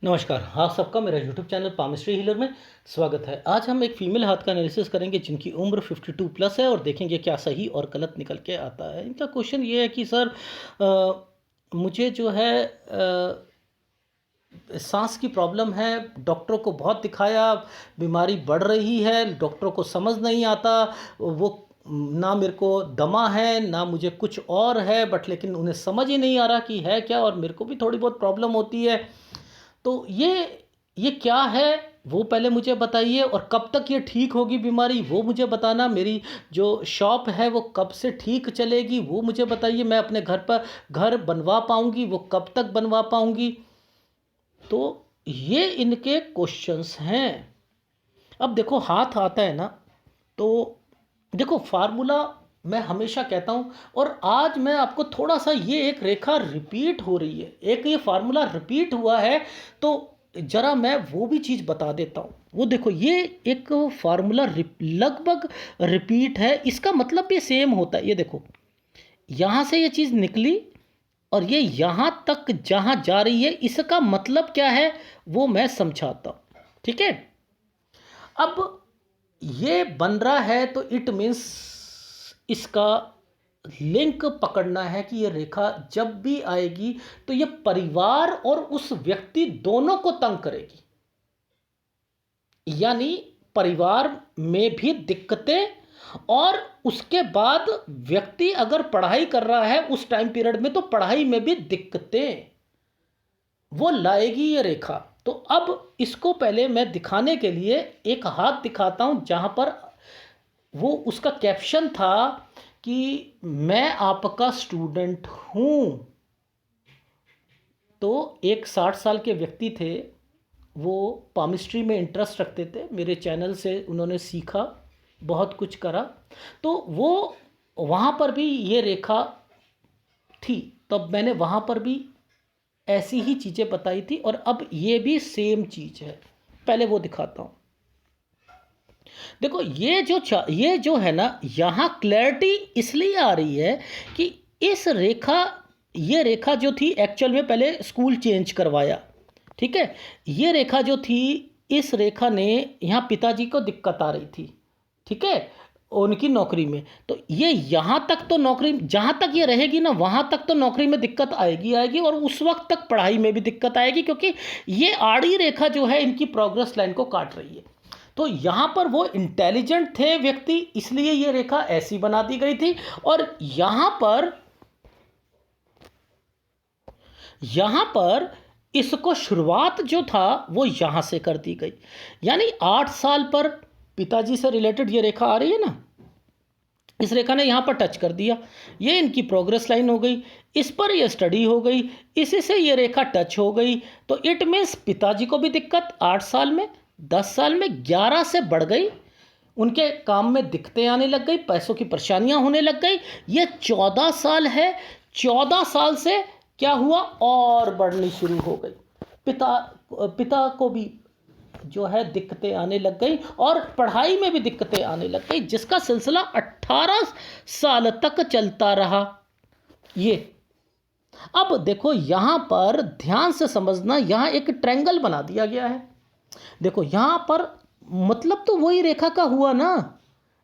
नमस्कार, आप सबका मेरा यूट्यूब चैनल पामिस्ट्री हीलर में स्वागत है। आज हम एक फीमेल हाथ का एनालिसिस करेंगे जिनकी उम्र 52 प्लस है और देखेंगे क्या सही और गलत निकल के आता है। इनका क्वेश्चन ये है कि सर मुझे जो है सांस की प्रॉब्लम है, डॉक्टरों को बहुत दिखाया, बीमारी बढ़ रही है, डॉक्टरों को समझ नहीं आता, वो ना मेरे को दमा है ना मुझे कुछ और है, बट लेकिन उन्हें समझ ही नहीं आ रहा कि है क्या, और मेरे को भी थोड़ी बहुत प्रॉब्लम होती है। तो ये क्या है वो पहले मुझे बताइए, और कब तक ये ठीक होगी बीमारी वो मुझे बताना। मेरी जो शॉप है वो कब से ठीक चलेगी वो मुझे बताइए। मैं अपने घर पर घर बनवा पाऊँगी वो कब तक बनवा पाऊँगी। तो ये इनके क्वेश्चंस हैं। अब देखो हाथ आता है ना, तो देखो फार्मूला मैं हमेशा कहता हूँ, और आज मैं आपको थोड़ा सा ये एक रेखा रिपीट हो रही है, एक ये फार्मूला रिपीट हुआ है, तो ज़रा मैं वो भी चीज़ बता देता हूँ। वो देखो ये एक फार्मूला लगभग रिपीट है, इसका मतलब भी सेम होता है। ये देखो यहाँ से ये चीज़ निकली और ये यहाँ तक जहाँ जा रही है, इसका मतलब क्या है वो मैं समझाता हूँ, ठीक है। अब ये बन रहा है तो इट मीन्स इसका लिंक पकड़ना है कि ये रेखा जब भी आएगी तो ये परिवार और उस व्यक्ति दोनों को तंग करेगी। यानी परिवार में भी दिक्कतें, और उसके बाद व्यक्ति अगर पढ़ाई कर रहा है उस टाइम पीरियड में तो पढ़ाई में भी दिक्कतें वो लाएगी ये रेखा। तो अब इसको पहले मैं दिखाने के लिए एक हाथ दिखाता हूं जहां पर वो उसका कैप्शन था कि मैं आपका स्टूडेंट हूं। तो एक 60 साल के व्यक्ति थे, वो पामिस्ट्री में इंटरेस्ट रखते थे, मेरे चैनल से उन्होंने सीखा, बहुत कुछ करा। तो वो वहाँ पर भी ये रेखा थी, तब मैंने वहाँ पर भी ऐसी ही चीज़ें बताई थी, और अब ये भी सेम चीज़ है। पहले वो दिखाता हूँ। देखो ये जो है ना, यहाँ क्लैरिटी इसलिए आ रही है कि इस रेखा ये रेखा जो थी एक्चुअल में पहले स्कूल चेंज करवाया, ठीक है। ये रेखा जो थी, इस रेखा ने यहाँ पिताजी को दिक्कत आ रही थी, ठीक है, उनकी नौकरी में। तो ये यहाँ तक तो नौकरी जहाँ तक ये रहेगी ना वहाँ तक तो नौकरी में दिक्कत आएगी आएगी, और उस वक्त तक पढ़ाई में भी दिक्कत आएगी, क्योंकि ये आड़ी रेखा जो है इनकी प्रोग्रेस लाइन को काट रही है। तो यहाँ पर वो इंटेलिजेंट थे व्यक्ति, इसलिए ये रेखा ऐसी बना दी गई थी। और यहाँ पर इसको शुरुआत जो था वो यहाँ से कर दी गई। यानी 8 साल पर पिताजी से रिलेटेड ये रेखा आ रही है ना, इस रेखा ने यहाँ पर टच कर दिया, ये इनकी प्रोग्रेस लाइन हो गई, इस पर ये स्टडी हो गई, इसी से ये रेखा टच हो गई। तो इट मीन्स पिताजी को भी दिक्कत 8 साल में, 10 साल में 11 से बढ़ गई, उनके काम में दिक्कतें आने लग गई, पैसों की परेशानियां होने लग गई। ये 14 साल है, 14 साल से क्या हुआ और बढ़नी शुरू हो गई। पिता पिता को भी जो है दिक्कतें आने लग गई, और पढ़ाई में भी दिक्कतें आने लग गई, जिसका सिलसिला 18 साल तक चलता रहा। ये अब देखो यहाँ पर ध्यान से समझना, यहाँ एक ट्रायंगल बना दिया गया है। देखो यहाँ पर मतलब तो वही रेखा का हुआ ना।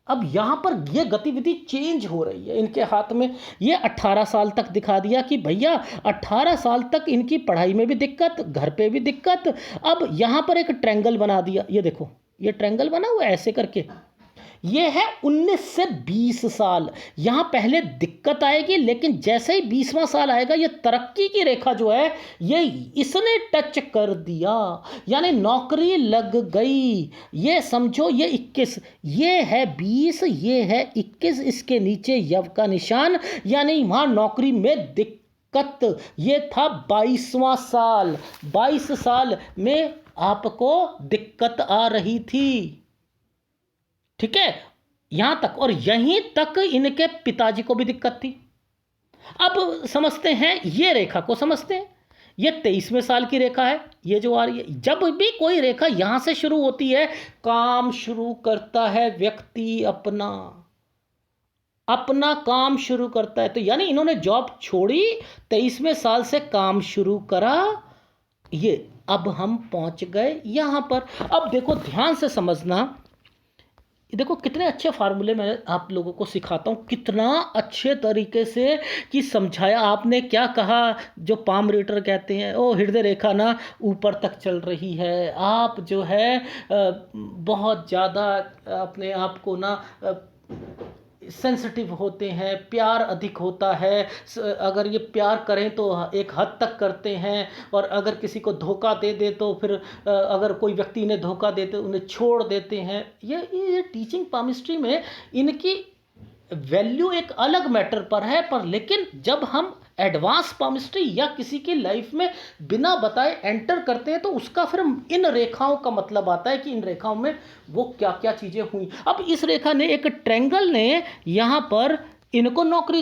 अब यहाँ पर ये गतिविधि चेंज हो रही है इनके हाथ में। ये 18 साल तक दिखा दिया कि भैया 18 साल तक इनकी पढ़ाई में भी दिक्कत, घर पे भी दिक्कत। अब यहाँ पर एक ट्रायंगल बना दिया, ये देखो ये ट्रायंगल बना हुआ ऐसे करके। ये है 19 से 20 साल। यहाँ पहले दिक्कत आएगी, लेकिन जैसे ही 20वां साल आएगा ये तरक्की की रेखा जो है ये इसने टच कर दिया, यानी नौकरी लग गई। ये समझो ये 21, ये है 20, ये है 21, इसके नीचे यव का निशान, यानी वहाँ नौकरी में दिक्कत। ये था 22वां साल, 22 साल में आपको दिक्कत आ रही थी, ठीक है, यहां तक। और यहीं तक इनके पिताजी को भी दिक्कत थी। अब समझते हैं ये रेखा को, समझते हैं। ये 23वें साल की रेखा है, ये जो आ रही है। जब भी कोई रेखा यहां से शुरू होती है, काम शुरू करता है व्यक्ति, अपना अपना काम शुरू करता है। तो यानी इन्होंने जॉब छोड़ी, 23वें साल से काम शुरू करा, ये अब हम पहुंच गए यहाँ पर। अब देखो ध्यान से समझना, देखो कितने अच्छे फार्मूले मैं आप लोगों को सिखाता हूँ, कितना अच्छे तरीके से कि समझाया। आपने क्या कहा, जो पाम रीडर कहते हैं, ओ हृदय रेखा ना ऊपर तक चल रही है, आप जो है बहुत ज़्यादा अपने आप को ना सेंसिटिव होते हैं, प्यार अधिक होता है। अगर ये प्यार करें तो एक हद तक करते हैं, और अगर किसी को धोखा दे दे तो फिर अगर कोई व्यक्ति इन्हें धोखा देते उन्हें छोड़ देते हैं। ये टीचिंग पामिस्ट्री में इनकी वैल्यू एक अलग मैटर पर है, पर लेकिन जब हम एडवांस पामिस्ट्री या किसी की लाइफ में बिना बताए एंटर करते हैं तो उसका फिर इन रेखाओं का मतलब आता है कि इन रेखाओं में वो क्या क्या चीज़ें हुई। अब इस रेखा ने, एक ट्रेंगल ने यहाँ पर इनको नौकरी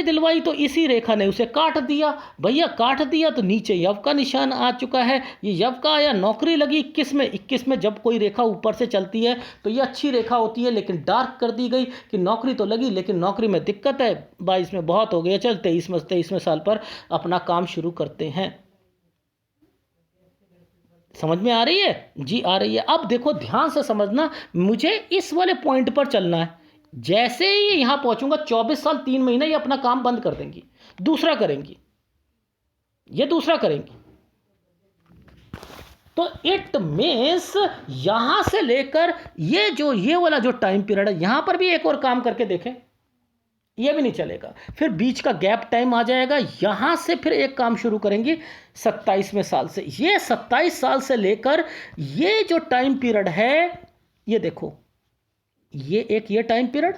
दिलवाई तो इसी रेखा ने उसे काट दिया। भैया काट दिया तो नीचे यव का निशान आ चुका है। ये यव का आया, नौकरी लगी 21 में जब कोई रेखा ऊपर से चलती है तो ये अच्छी रेखा होती है, लेकिन डार्क कर दी गई कि नौकरी तो लगी लेकिन नौकरी में दिक्कत है। 22 में बहुत हो गया, चल 23वें साल पर अपना काम शुरू करते हैं। समझ में आ रही है जी? आ रही है। अब देखो ध्यान से समझना, मुझे इस वाले पॉइंट पर चलना है। जैसे ही यहां पहुंचूंगा 24 साल 3 महीने ये अपना काम बंद कर देंगी, दूसरा करेंगी, ये दूसरा करेंगी। तो इट मीन्स यहां से लेकर ये वाला जो टाइम पीरियड है, यहां पर भी एक और काम करके देखें, ये भी नहीं चलेगा। फिर बीच का गैप टाइम आ जाएगा, यहां से फिर एक काम शुरू करेंगी 27वें साल से। ये 27 साल से लेकर ये जो टाइम पीरियड है, ये देखो, ये टाइम पीरियड,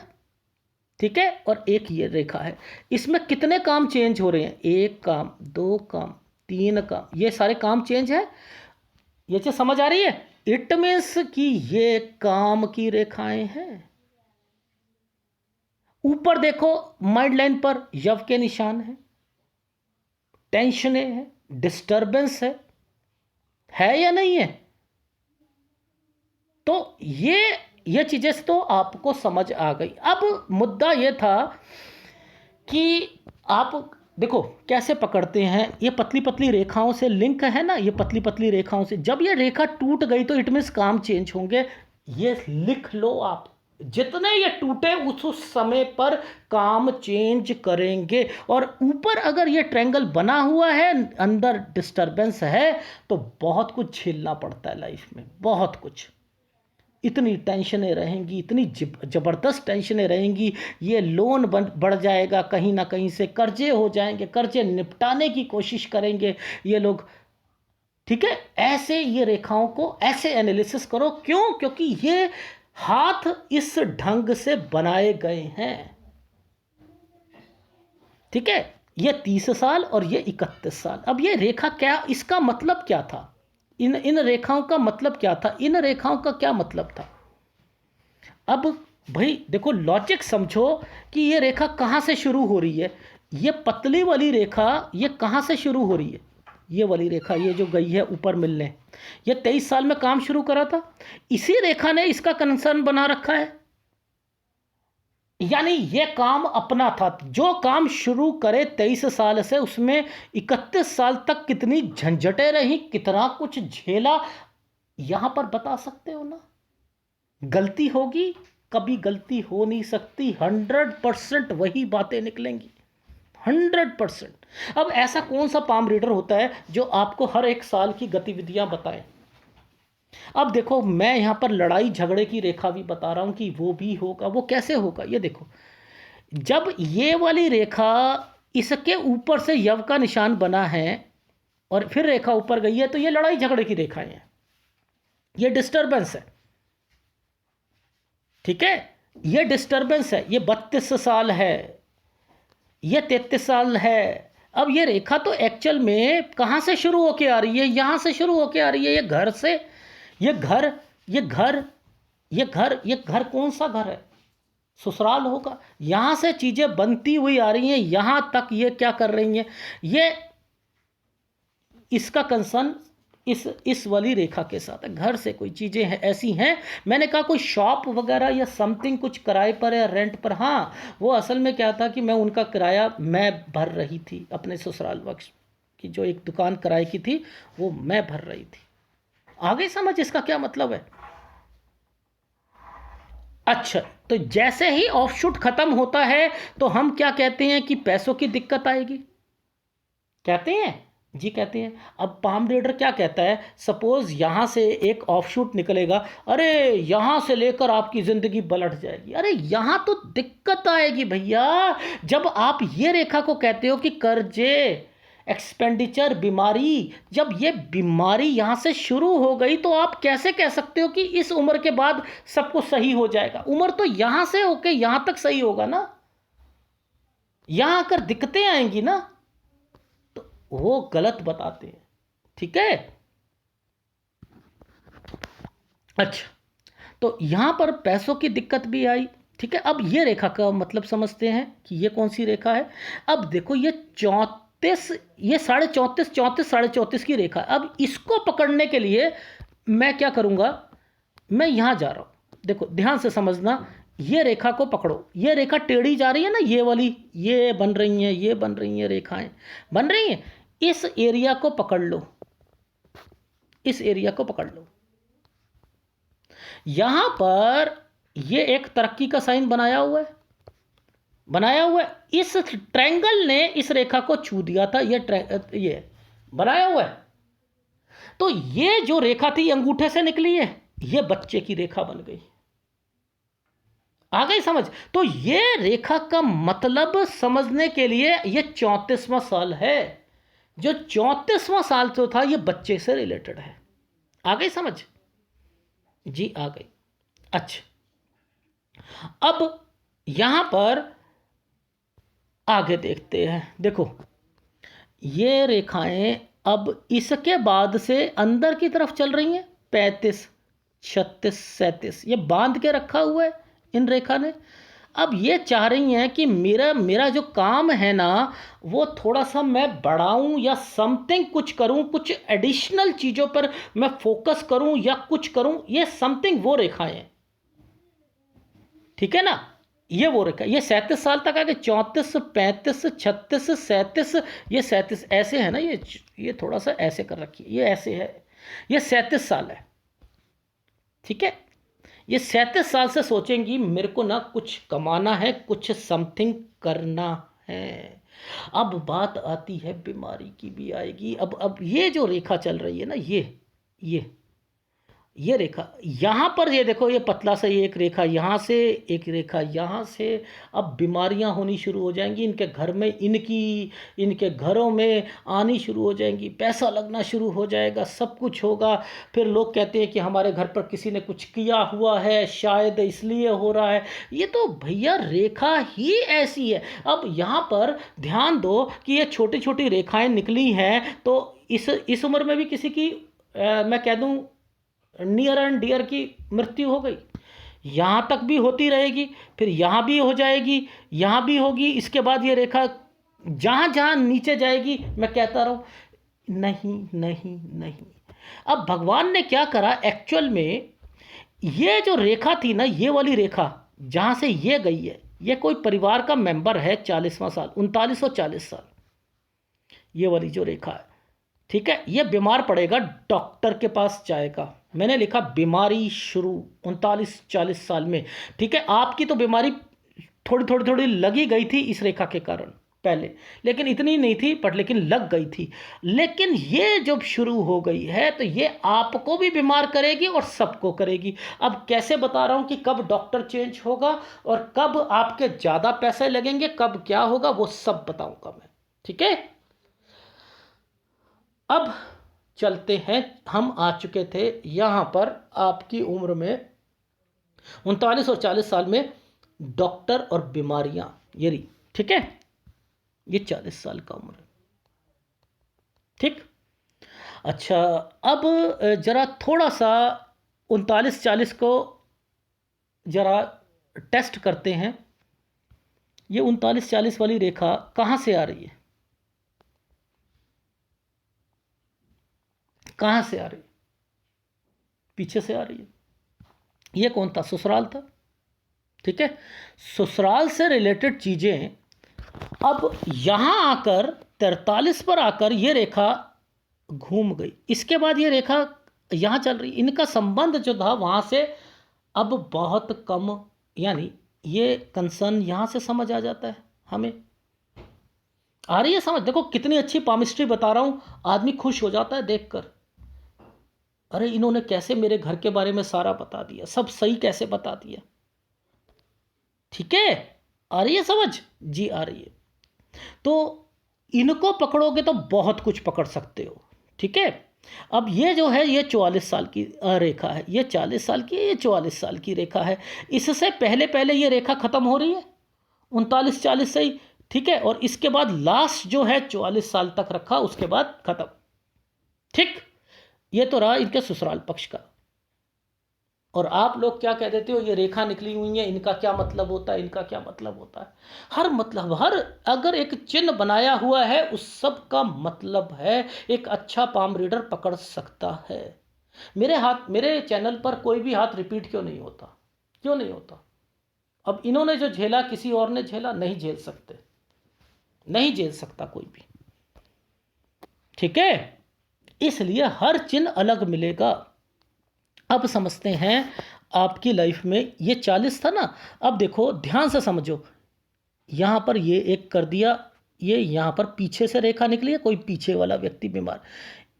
ठीक है, और एक ये रेखा है। इसमें कितने काम चेंज हो रहे हैं? 1 काम, 2 काम, 3 काम, ये सारे काम चेंज है। ये चीज समझ आ रही है? इट मीन्स कि ये काम की रेखाएं हैं। ऊपर देखो माइंड लाइन पर यव के निशान है, टेंशन है, डिस्टर्बेंस है या नहीं है? तो ये चीजें तो आपको समझ आ गई। अब मुद्दा ये था कि आप देखो कैसे पकड़ते हैं, ये पतली पतली रेखाओं से लिंक है ना, ये पतली पतली रेखाओं से जब ये रेखा टूट गई तो इट मीन्स काम चेंज होंगे। ये लिख लो आप, जितने ये टूटे उस समय पर काम चेंज करेंगे। और ऊपर अगर ये ट्रायंगल बना हुआ है, अंदर डिस्टरबेंस है, तो बहुत कुछ झेलना पड़ता है लाइफ में, बहुत कुछ। इतनी टेंशनें रहेंगी, इतनी ज़बरदस्त टेंशनें रहेंगी। ये लोन बढ़ जाएगा, कहीं ना कहीं से कर्जे हो जाएंगे, कर्जे निपटाने की कोशिश करेंगे ये लोग, ठीक है। ऐसे ये रेखाओं को ऐसे एनालिसिस करो। क्यों? क्योंकि ये हाथ इस ढंग से बनाए गए हैं, ठीक है। ये 30 साल और ये 31 साल। अब ये रेखा क्या, इसका मतलब क्या था? इन रेखाओं का मतलब क्या था? इन रेखाओं का क्या मतलब था? अब भाई देखो, लॉजिक समझो कि ये रेखा कहाँ से शुरू हो रही है। ये पतली वाली रेखा ये कहाँ से शुरू हो रही है? ये वाली रेखा, ये जो गई है ऊपर मिलने, ये 23 साल में काम शुरू करा था, इसी रेखा ने इसका कंसर्न बना रखा है। यानी ये काम अपना था, जो काम शुरू करे 23 साल से, उसमें 31 साल तक कितनी झंझटें रही, कितना कुछ झेला, यहां पर बता सकते हो ना। गलती होगी, कभी गलती हो नहीं सकती, 100% वही बातें निकलेंगी, 100%। अब ऐसा कौन सा पाम रीडर होता है जो आपको हर एक साल की गतिविधियां बताए? अब देखो, मैं यहां पर लड़ाई झगड़े की रेखा भी बता रहा हूं कि वो भी होगा। वो कैसे होगा? ये देखो, जब ये वाली रेखा इसके ऊपर से यव का निशान बना है और फिर रेखा ऊपर गई है, तो ये लड़ाई झगड़े की रेखाएं हैं, ये डिस्टर्बेंस है, ठीक है। ये डिस्टर्बेंस है, ये 32 साल है, ये 33 साल है। अब ये रेखा तो एक्चुअल में कहां से शुरू होके आ रही है? यहां से शुरू होके आ रही है, ये घर से। ये घर ये घर ये घर ये घर कौन सा घर है? ससुराल होगा। यहां से चीजें बनती हुई आ रही हैं, यहां तक ये क्या कर रही हैं? ये इसका कंसर्न इस वाली रेखा के साथ है। घर से कोई चीज़ें हैं, ऐसी हैं। मैंने कहा कोई शॉप वगैरह या समथिंग कुछ किराए पर या रेंट पर। हाँ, वो असल में क्या था कि मैं उनका किराया मैं भर रही थी अपने ससुराल वक्त, कि जो एक दुकान किराए की थी वो मैं भर रही थी। आगे समझ इसका क्या मतलब है? अच्छा, तो जैसे ही ऑफशूट खत्म होता है तो हम क्या कहते हैं कि पैसों की दिक्कत आएगी, कहते हैं जी, कहते हैं। अब पाम रीडर क्या कहता है, सपोज यहां से एक ऑफशूट निकलेगा, अरे यहां से लेकर आपकी जिंदगी पलट जाएगी। अरे यहां तो दिक्कत आएगी भैया। जब आप ये रेखा को कहते हो कि कर्जे, एक्सपेंडिचर, बीमारी, जब ये बीमारी यहां से शुरू हो गई तो आप कैसे कह सकते हो कि इस उम्र के बाद सब कुछ सही हो जाएगा? उम्र तो यहां से होके यहां तक सही होगा ना, यहां आकर दिक्कतें आएंगी ना, तो वो गलत बताते हैं। ठीक है, अच्छा, तो यहां पर पैसों की दिक्कत भी आई। ठीक है, अब ये रेखा का मतलब समझते हैं कि ये कौन सी रेखा है। अब देखो ये 34, ये 34.5, 34, 34.5 की रेखा। अब इसको पकड़ने के लिए मैं क्या करूंगा, मैं यहां जा रहा हूं, देखो ध्यान से समझना। ये रेखा को पकड़ो, ये रेखा टेढ़ी जा रही है ना, ये वाली, ये बन रही हैं, ये बन रही हैं, रेखाएं बन रही हैं। इस एरिया को पकड़ लो, इस एरिया को पकड़ लो। यहां पर ये एक तरक्की का साइन बनाया हुआ है, बनाया हुआ है। इस ट्रायंगल ने इस रेखा को छू दिया था, ये बनाया हुआ है। तो ये जो रेखा थी अंगूठे से निकली है, ये बच्चे की रेखा बन गई। आ गई समझ? तो ये रेखा का मतलब समझने के लिए ये 34वां साल है। जो 34वां साल जो था ये बच्चे से रिलेटेड है। आ गई समझ? जी आ गई। अच्छा, अब यहां पर आगे देखते हैं। देखो ये रेखाएं अब इसके बाद से अंदर की तरफ चल रही हैं। 35, 36, 37 ये बांध के रखा हुआ है इन रेखा ने। अब ये चाह रही हैं कि मेरा मेरा जो काम है ना, वो थोड़ा सा मैं बढ़ाऊं या समथिंग कुछ करूं, कुछ एडिशनल चीज़ों पर मैं फोकस करूं या कुछ करूं। ये समथिंग वो रेखाएं हैं। ठीक है ना, ये वो रेखा, ये 37 साल तक आगे 34, 35, 36, 37, ये 37 ऐसे है ना, ये थोड़ा सा ऐसे कर रखिए, ये ऐसे है, ये 37 साल है। ठीक है, ये 37 साल से सोचेंगी मेरे को ना कुछ कमाना है, कुछ समथिंग करना है। अब बात आती है बीमारी की भी आएगी। अब ये जो रेखा चल रही है ना, ये रेखा यहाँ पर, ये देखो ये पतला सा, ये एक रेखा यहाँ से, एक रेखा यहाँ से। अब बीमारियाँ होनी शुरू हो जाएंगी इनके घर में, इनके घरों में आनी शुरू हो जाएंगी, पैसा लगना शुरू हो जाएगा, सब कुछ होगा। फिर लोग कहते हैं कि हमारे घर पर किसी ने कुछ किया हुआ है, शायद इसलिए हो रहा है। ये तो भैया रेखा ही ऐसी है। अब यहाँ पर ध्यान दो कि ये छोटी छोटी रेखाएं निकली हैं, तो इस उम्र में भी किसी की मैं कह दूँ नियर एंड डियर की मृत्यु हो गई, यहाँ तक भी होती रहेगी, फिर यहाँ भी हो जाएगी, यहाँ भी होगी। इसके बाद ये रेखा जहाँ जहाँ नीचे जाएगी, मैं कहता रहूँ नहीं नहीं नहीं। अब भगवान ने क्या करा एक्चुअल में, ये जो रेखा थी ना, ये वाली रेखा जहाँ से ये गई है, ये कोई परिवार का मेंबर है, 40वां साल, 3940 साल, ये वाली जो रेखा है। ठीक है, ये बीमार पड़ेगा, डॉक्टर के पास जाएगा। मैंने लिखा बीमारी शुरू 39-40 साल में। ठीक है, आपकी तो बीमारी थोड़ी थोड़ी थोड़ी लगी गई थी इस रेखा के कारण पहले, लेकिन इतनी नहीं थी, पर लेकिन लग गई थी। लेकिन ये जब शुरू हो गई है तो ये आपको भी बीमार करेगी और सबको करेगी। अब कैसे बता रहा हूं कि कब डॉक्टर चेंज होगा और कब आपके ज़्यादा पैसे लगेंगे, कब क्या होगा, वो सब बताऊंगा मैं। ठीक है, अब चलते हैं। हम आ चुके थे यहाँ पर आपकी उम्र में 39 और 40 साल में, डॉक्टर और बीमारियां ये रही। ठीक है, ये 40 साल का उम्र है। ठीक, अच्छा, अब जरा थोड़ा सा 39-40 को जरा टेस्ट करते हैं। ये 39-40 वाली रेखा कहाँ से आ रही है, कहाँ से आ रही है? पीछे से आ रही है। ये कौन था? ससुराल था। ठीक है, ससुराल से रिलेटेड चीजें अब यहां आकर 43 पर आकर ये रेखा घूम गई, इसके बाद ये रेखा यहाँ चल रही, इनका संबंध जो था वहाँ से अब बहुत कम, यानी ये कंसर्न यहाँ से समझ आ जाता है हमें। आ रही है समझ? देखो कितनी अच्छी पामिस्ट्री बता रहा हूँ, आदमी खुश हो जाता है देखकर। अरे इन्होंने कैसे मेरे घर के बारे में सारा बता दिया, सब सही कैसे बता दिया। ठीक है, आ रही है समझ? जी आ रही है। तो इनको पकड़ोगे तो बहुत कुछ पकड़ सकते हो। ठीक है, अब ये जो है ये 44 साल की रेखा है, ये 40 साल की है, ये 44 साल की रेखा है। इससे पहले पहले ये रेखा खत्म हो रही है 39-40 से ही। ठीक है, और इसके बाद लास्ट जो है 44 साल तक रखा, उसके बाद खत्म। ठीक, ये तो रहा इनके ससुराल पक्ष का। और आप लोग क्या कह देते हो, ये रेखा निकली हुई है, इनका क्या मतलब होता है, इनका क्या मतलब होता है। हर मतलब, हर अगर एक चिन्ह बनाया हुआ है उस सब का मतलब है, एक अच्छा पाम रीडर पकड़ सकता है। मेरे चैनल पर कोई भी हाथ रिपीट क्यों नहीं होता, क्यों नहीं होता? अब इन्होंने जो झेला किसी और ने झेला, नहीं झेल सकते, नहीं झेल सकता कोई भी। ठीक है, इसलिए हर चिन्ह अलग मिलेगा। अब समझते हैं आपकी लाइफ में ये 40 था ना, अब देखो ध्यान से समझो, यहाँ पर ये एक कर दिया, ये यहाँ पर पीछे से रेखा निकली है, कोई पीछे वाला व्यक्ति बीमार,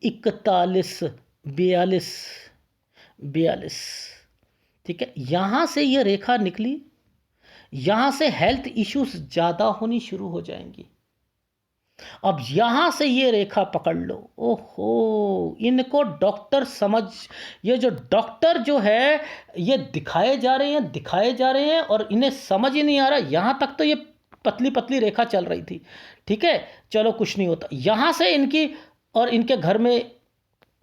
41, 42, 42। ठीक है, यहाँ से ये रेखा निकली, यहाँ से हेल्थ इश्यूज ज़्यादा होनी शुरू हो जाएंगी। अब यहां से ये रेखा पकड़ लो, ओहो, इनको डॉक्टर समझ, ये जो डॉक्टर जो है ये दिखाए जा रहे हैं और इन्हें समझ ही नहीं आ रहा। यहां तक तो ये पतली पतली रेखा चल रही थी। ठीक है, चलो कुछ नहीं होता। यहां से इनकी और इनके घर में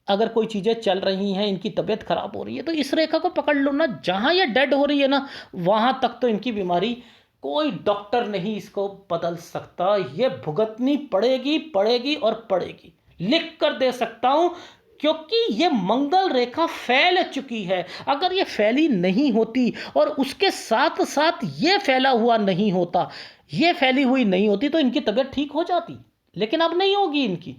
अगर कोई चीज़ें चल रही हैं, इनकी तबीयत खराब हो रही है, तो इस रेखा को पकड़ लो ना। जहां ये डेड हो रही है ना, वहां तक तो इनकी बीमारी कोई डॉक्टर नहीं इसको बदल सकता। ये भुगतनी पड़ेगी, पड़ेगी और पड़ेगी। लिख कर दे सकता हूं, क्योंकि ये मंगल रेखा फैल चुकी है। अगर ये फैली नहीं होती और उसके साथ साथ ये फैला हुआ नहीं होता, ये फैली हुई नहीं होती, तो इनकी तबीयत ठीक हो जाती। लेकिन अब नहीं होगी इनकी,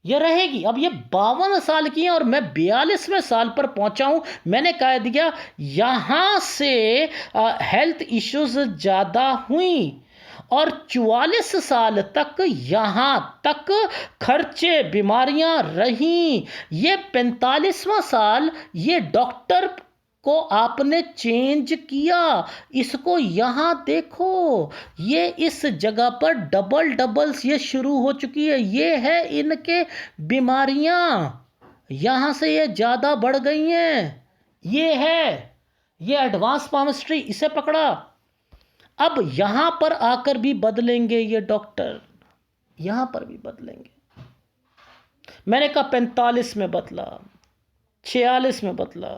ये रहेगी। अब ये 52 साल की है और मैं 42वें साल पर पहुंचा हूं। मैंने कह दिया यहां से हेल्थ इश्यूज ज़्यादा हुई और 44 साल तक यहां तक खर्चे बीमारियां रहीं। ये 45वां साल ये डॉक्टर को आपने चेंज किया। इसको यहाँ देखो, ये इस जगह पर डबल डबल्स ये शुरू हो चुकी है। ये है इनके बीमारियां, यहाँ से ये ज़्यादा बढ़ गई हैं। ये है, ये एडवांस पामिस्ट्री, इसे पकड़ा। अब यहाँ पर आकर भी बदलेंगे ये डॉक्टर, यहाँ पर भी बदलेंगे। मैंने कहा 45 में बदला, 46 में बदला,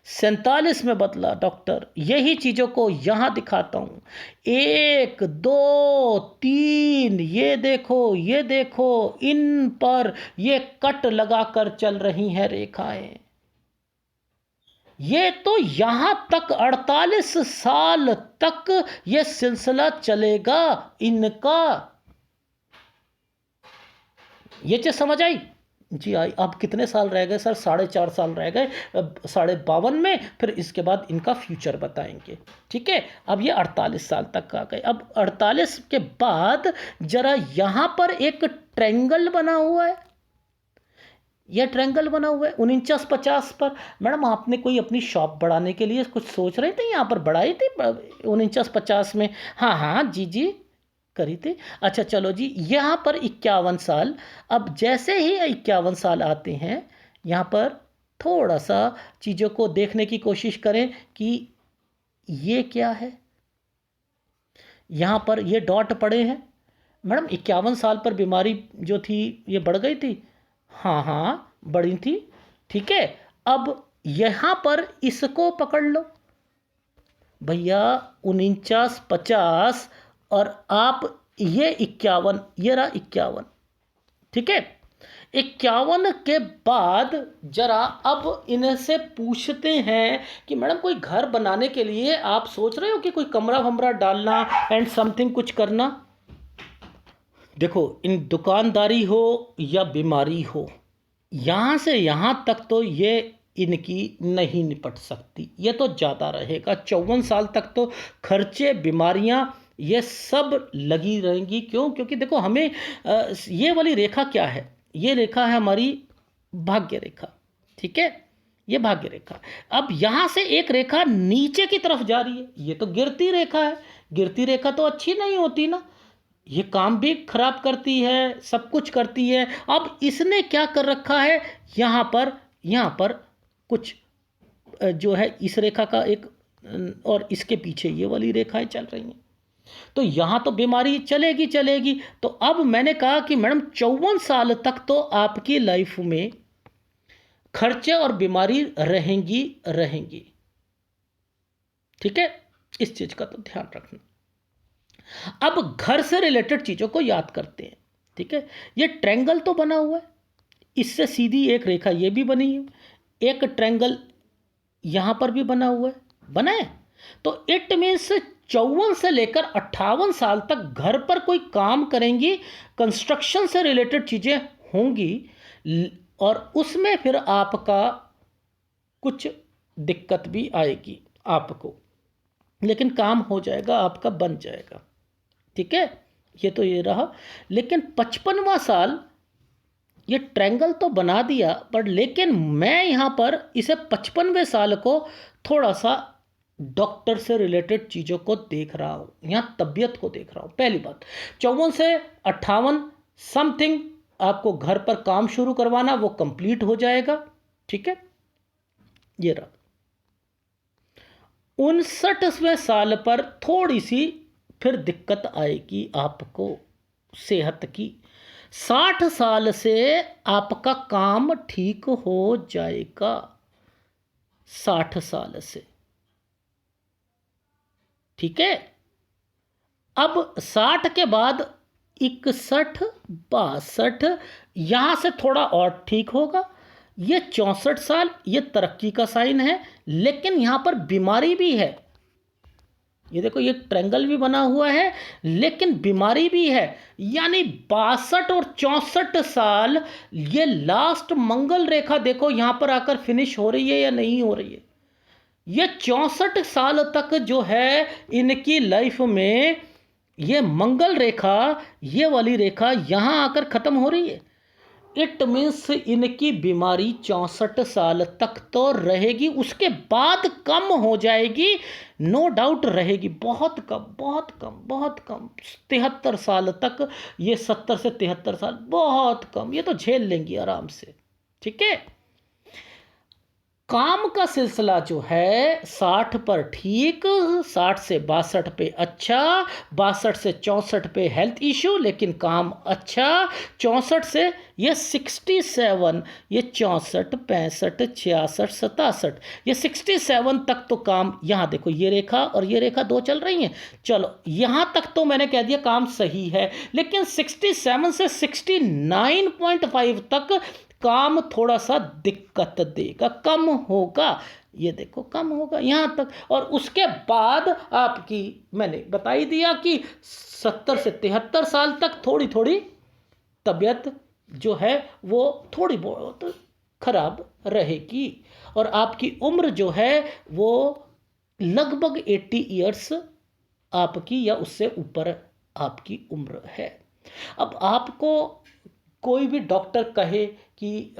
47 में बदला डॉक्टर। यही चीज़ों को यहाँ दिखाता हूँ। 1, 2, 3, ये देखो, ये देखो, इन पर ये कट लगाकर चल रही हैं रेखाएं। ये तो यहाँ तक 48 साल तक ये सिलसिला चलेगा इनका। ये चीज़ समझ आई? जी आई। अब कितने साल रह गए सर? 4.5 साल रह गए, 52 में, फिर इसके बाद इनका फ्यूचर बताएंगे। ठीक है, अब ये 48 साल तक आ गए। अब 48 के बाद जरा यहाँ पर एक ट्रायंगल बना हुआ है, यह ट्रायंगल बना हुआ है 49-50 पर। मैडम आपने कोई अपनी शॉप बढ़ाने के लिए कुछ सोच रहे थे, यहाँ पर बढ़ाई थी 49-50 में? हाँ हाँ, जी जी करी थी। अच्छा चलो जी, यहाँ पर 51 साल। अब जैसे ही 51 साल आते हैं, यहाँ पर थोड़ा सा चीज़ों को देखने की कोशिश करें कि ये क्या है। यहाँ पर ये डॉट पड़े हैं। मैडम 51 साल पर बीमारी जो थी ये बढ़ गई थी। हाँ हाँ बढ़ी थी। ठीक है, अब यहाँ पर इसको पकड़ लो भैया, 49-50 और आप ये 51, ये रहा 51। ठीक है, 51 के बाद जरा अब इनसे पूछते हैं कि मैडम कोई घर बनाने के लिए आप सोच रहे हो कि कोई कमरा वमरा डालना एंड समथिंग कुछ करना? देखो, इन दुकानदारी हो या बीमारी हो, यहाँ से यहाँ तक तो ये इनकी नहीं निपट सकती, ये तो ज़्यादा रहेगा। 54 साल तक तो खर्चे, बीमारियाँ, ये सब लगी रहेंगी। क्यों? क्योंकि देखो हमें ये वाली रेखा क्या है? ये रेखा है हमारी भाग्य रेखा, ठीक है? ये भाग्य रेखा। अब यहाँ से एक रेखा नीचे की तरफ जा रही है, ये तो गिरती रेखा है। गिरती रेखा तो अच्छी नहीं होती ना, ये काम भी खराब करती है, सब कुछ करती है। अब इसने क्या कर रखा है, यहाँ पर कुछ जो है इस रेखा का एक और इसके पीछे ये वाली रेखाएं चल रही हैं, तो यहाँ तो बीमारी चलेगी चलेगी। तो अब मैंने कहा कि मैडम 54 साल तक तो आपकी लाइफ में खर्चे और बीमारी रहेंगी रहेंगी, ठीक है? इस चीज का तो ध्यान रखना। अब घर से रिलेटेड चीजों को याद करते हैं, ठीक है? ये ट्रायंगल तो बना हुआ है, इससे सीधी एक रेखा ये भी बनी है, एक ट्रायंगल यहां पर भी बना हुआ है, बना है। तो इट मीन्स 54 से लेकर 58 साल तक घर पर कोई काम करेंगी, कंस्ट्रक्शन से रिलेटेड चीजें होंगी, और उसमें फिर आपका कुछ दिक्कत भी आएगी आपको, लेकिन काम हो जाएगा, आपका बन जाएगा, ठीक है? ये तो ये रहा। लेकिन 55वां साल, ये ट्रायंगल तो बना दिया, पर लेकिन मैं यहाँ पर इसे 55वें साल को थोड़ा सा डॉक्टर से रिलेटेड चीज़ों को देख रहा हूँ, यहाँ तबीयत को देख रहा हूँ। पहली बात, 54 से 58 समथिंग आपको घर पर काम शुरू करवाना, वो कंप्लीट हो जाएगा, ठीक है? ये रहा। 59वें साल पर थोड़ी सी फिर दिक्कत आएगी आपको सेहत की। 60 साल से आपका काम ठीक हो जाएगा, 60 साल से, ठीक है? अब 60 के बाद 61, 62, यहां से थोड़ा और ठीक होगा। ये 64 साल, ये तरक्की का साइन है, लेकिन यहां पर बीमारी भी है। ये देखो, ये ट्रायंगल भी बना हुआ है, लेकिन बीमारी भी है। यानी 62 और 64 साल, ये लास्ट मंगल रेखा देखो यहां पर आकर फिनिश हो रही है या नहीं हो रही है। ये 64 साल तक जो है इनकी लाइफ में, ये मंगल रेखा, ये वाली रेखा यहां आकर खत्म हो रही है। इट मीन्स इनकी बीमारी 64 साल तक तो रहेगी, उसके बाद कम हो जाएगी, नो डाउट रहेगी, बहुत कम, बहुत कम, बहुत कम। 73 साल तक, ये 70 से 73 साल, बहुत कम, ये तो झेल लेंगी आराम से, ठीक है? काम का सिलसिला जो है 60 पर ठीक, 60 से 62 पे अच्छा, 62 से 64 पे हेल्थ इशू, लेकिन काम अच्छा। 64 से ये 67, ये 64, 65, 66, 67, ये 67 तक तो काम, यहाँ देखो ये रेखा और ये रेखा दो चल रही हैं। चलो यहाँ तक तो मैंने कह दिया काम सही है, लेकिन 67 से 69.5 तक काम थोड़ा सा दिक्कत देगा, कम होगा। ये देखो कम होगा यहाँ तक, और उसके बाद आपकी, मैंने बता ही दिया कि 70 से 73 साल तक थोड़ी थोड़ी तबीयत जो है वो थोड़ी बहुत खराब रहेगी, और आपकी उम्र जो है वो लगभग 80 ईयर्स आपकी या उससे ऊपर आपकी उम्र है। अब आपको कोई भी डॉक्टर कहे कि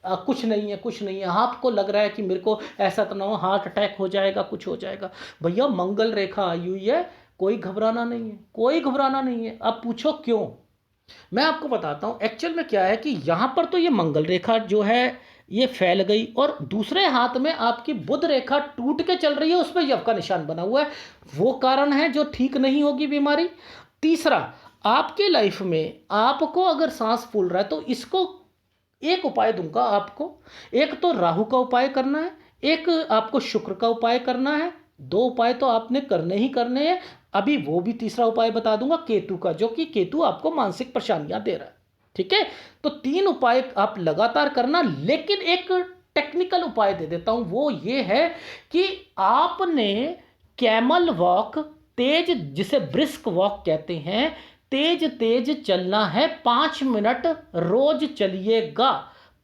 कुछ नहीं है, कुछ नहीं है, आपको लग रहा है कि मेरे को ऐसा तो ना हो, हार्ट अटैक हो जाएगा, कुछ हो जाएगा, भैया मंगल रेखा आई हुई है, कोई घबराना नहीं है, कोई घबराना नहीं है। अब पूछो क्यों, मैं आपको बताता हूँ। एक्चुअल में क्या है कि यहाँ पर तो ये मंगल रेखा जो है ये फैल गई, और दूसरे हाथ में आपकी बुध रेखा टूट के चल रही है, उस पर यव का निशान बना हुआ है, वो कारण है जो ठीक नहीं होगी बीमारी। तीसरा, आपके लाइफ में आपको अगर सांस फूल रहा है तो इसको एक उपाय दूंगा आपको। एक तो राहु का उपाय करना है, एक आपको शुक्र का उपाय करना है, दो उपाय तो आपने करने ही करने हैं। अभी वो भी तीसरा उपाय बता दूंगा केतु का, जो कि केतु आपको मानसिक परेशानियां दे रहा है, ठीक है? तो 3 उपाय आप लगातार करना, लेकिन एक टेक्निकल उपाय दे देता हूं, वो ये है कि आपने कैमल वॉक, तेज, जिसे ब्रिस्क वॉक कहते हैं, तेज तेज चलना है, 5 मिनट रोज चलिएगा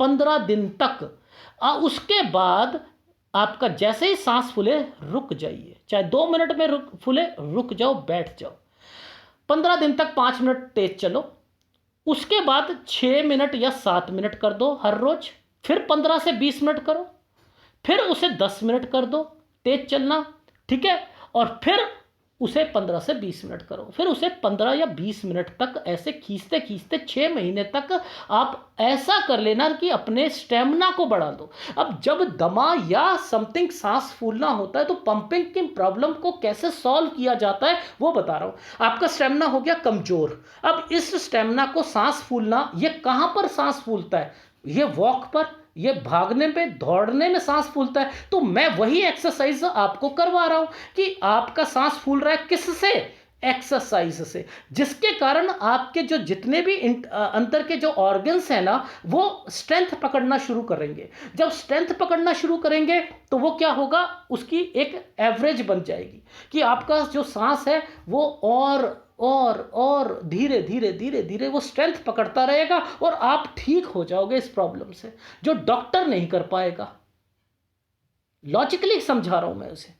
15 दिन तक। उसके बाद आपका जैसे ही सांस फूले रुक जाइए, चाहे 2 मिनट में फूले, रुक जाओ, बैठ जाओ। 15 दिन तक 5 मिनट तेज चलो, उसके बाद 6 मिनट या 7 मिनट कर दो हर रोज, फिर 15 से 20 मिनट करो, फिर उसे 10 मिनट कर दो तेज चलना, ठीक है, और फिर उसे 15 से 20 मिनट करो, फिर उसे 15 या 20 मिनट तक ऐसे खींचते खींचते 6 महीने तक आप ऐसा कर लेना कि अपने स्टेमिना को बढ़ा दो। अब जब दमा या समथिंग सांस फूलना होता है तो पंपिंग की प्रॉब्लम को कैसे सॉल्व किया जाता है वो बता रहा हूं। आपका स्टेमिना हो गया कमजोर, अब इस स्टेमिना को सांस फूलना, ये कहां पर सांस फूलता है? ये वॉक पर, ये भागने पे, दौड़ने में सांस फूलता है। तो मैं वही एक्सरसाइज आपको करवा रहा हूं कि आपका सांस फूल रहा है किससे? एक्सरसाइज से, जिसके कारण आपके जो जितने भी अंदर के जो ऑर्गन्स हैं ना, वो स्ट्रेंथ पकड़ना शुरू करेंगे। जब स्ट्रेंथ पकड़ना शुरू करेंगे तो वो क्या होगा, उसकी एक एवरेज बन जाएगी कि आपका जो सांस है वो और धीरे धीरे धीरे धीरे वो स्ट्रेंथ पकड़ता रहेगा और आप ठीक हो जाओगे इस प्रॉब्लम से, जो डॉक्टर नहीं कर पाएगा। लॉजिकली समझा रहा हूं मैं उसे,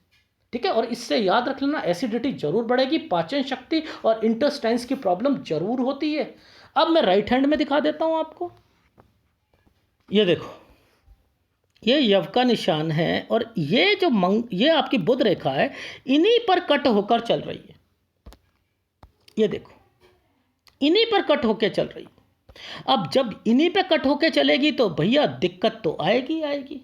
ठीक है। और इससे याद रख लेना, एसिडिटी जरूर बढ़ेगी, पाचन शक्ति और इंटेस्टाइन्स की प्रॉब्लम जरूर होती है। अब मैं राइट हैंड में दिखा देता हूं आपको, ये देखो, ये यव का निशान है और ये जो ये आपकी बुध रेखा है, इन्हीं पर कट होकर चल रही है। ये देखो, इन्हीं पर कट होकर चल रही है। अब जब इन्हीं पे कट होकर चलेगी तो भैया दिक्कत तो आएगी आएगी,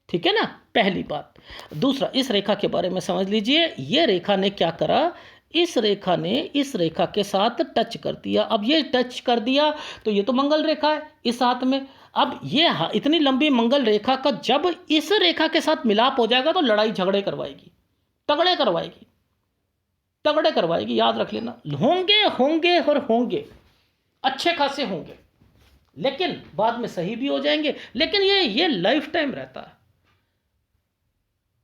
ठीक है ना, पहली बात। दूसरा, इस रेखा के बारे में समझ लीजिए। ये रेखा ने क्या करा, इस रेखा ने इस रेखा के साथ टच कर दिया। अब ये टच कर दिया तो ये तो मंगल रेखा है इस हाथ में। अब ये इतनी लंबी मंगल रेखा का जब इस रेखा के साथ मिलाप हो जाएगा तो लड़ाई झगड़े करवाएगी, तगड़े करवाएगी, तगड़े करवाएगी, याद रख लेना। होंगे होंगे और होंगे, अच्छे खासे होंगे, लेकिन बाद में सही भी हो जाएंगे। लेकिन ये लाइफ टाइम रहता है।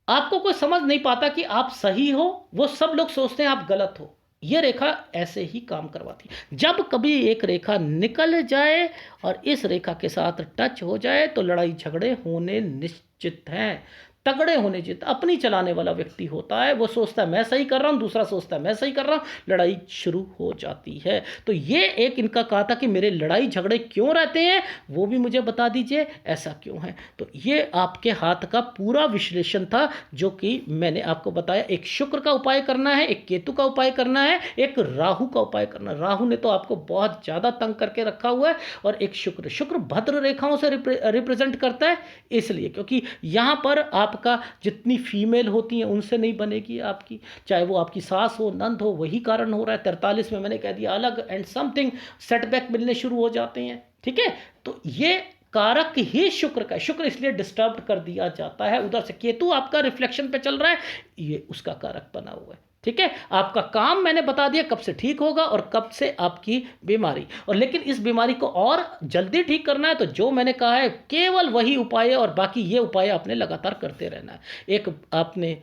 आपको कोई समझ नहीं पाता कि आप सही हो, वो सब लोग सोचते हैं आप गलत हो। ये रेखा ऐसे ही काम करवाती है। जब कभी एक रेखा निकल जाए और इस रेखा के साथ टच हो जाए तो लड़ाई झगड़े होने निश्चित हैं, तगड़े होने चित। अपनी चलाने वाला व्यक्ति होता है, वो सोचता है मैं सही कर रहा हूं, दूसरा सोचता है मैं सही कर रहा हूं, लड़ाई शुरू हो जाती है। तो ये एक इनका कहा था कि मेरे लड़ाई झगड़े क्यों रहते हैं, वो भी मुझे बता दीजिए, ऐसा क्यों है। तो ये आपके हाथ का पूरा विश्लेषण था जो कि मैंने आपको बताया। एक शुक्र का उपाय करना है, एक केतु का उपाय करना है, एक राहु का उपाय करना है। राहु ने तो आपको बहुत ज़्यादा तंग करके रखा हुआ है, और एक शुक्र भद्र रेखाओं से रिप्रेजेंट करता है, इसलिए क्योंकि यहाँ पर आपका जितनी फीमेल होती हैं उनसे नहीं बनेगी आपकी, चाहे वो आपकी सास हो, नंद हो, वही कारण हो रहा है। 43 में मैंने कह दिया अलग एंड समथिंग सेटबैक मिलने शुरू हो जाते हैं, ठीक है। तो ये कारक ही शुक्र का, शुक्र इसलिए डिस्टर्ब कर दिया जाता है। उधर से केतु आपका रिफ्लेक्शन पे चल रहा है, ये उसका कारक बना हुआ है, ठीक है। आपका काम मैंने बता दिया कब से ठीक होगा और कब से आपकी बीमारी। और लेकिन इस बीमारी को और जल्दी ठीक करना है तो जो मैंने कहा है केवल वही उपाय है, और बाकी ये उपाय आपने लगातार करते रहना है। एक आपने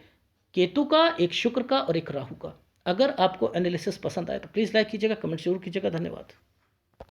केतु का, एक शुक्र का और एक राहु का। अगर आपको एनालिसिस पसंद आए तो प्लीज़ लाइक कीजिएगा, कमेंट जरूर कीजिएगा। धन्यवाद।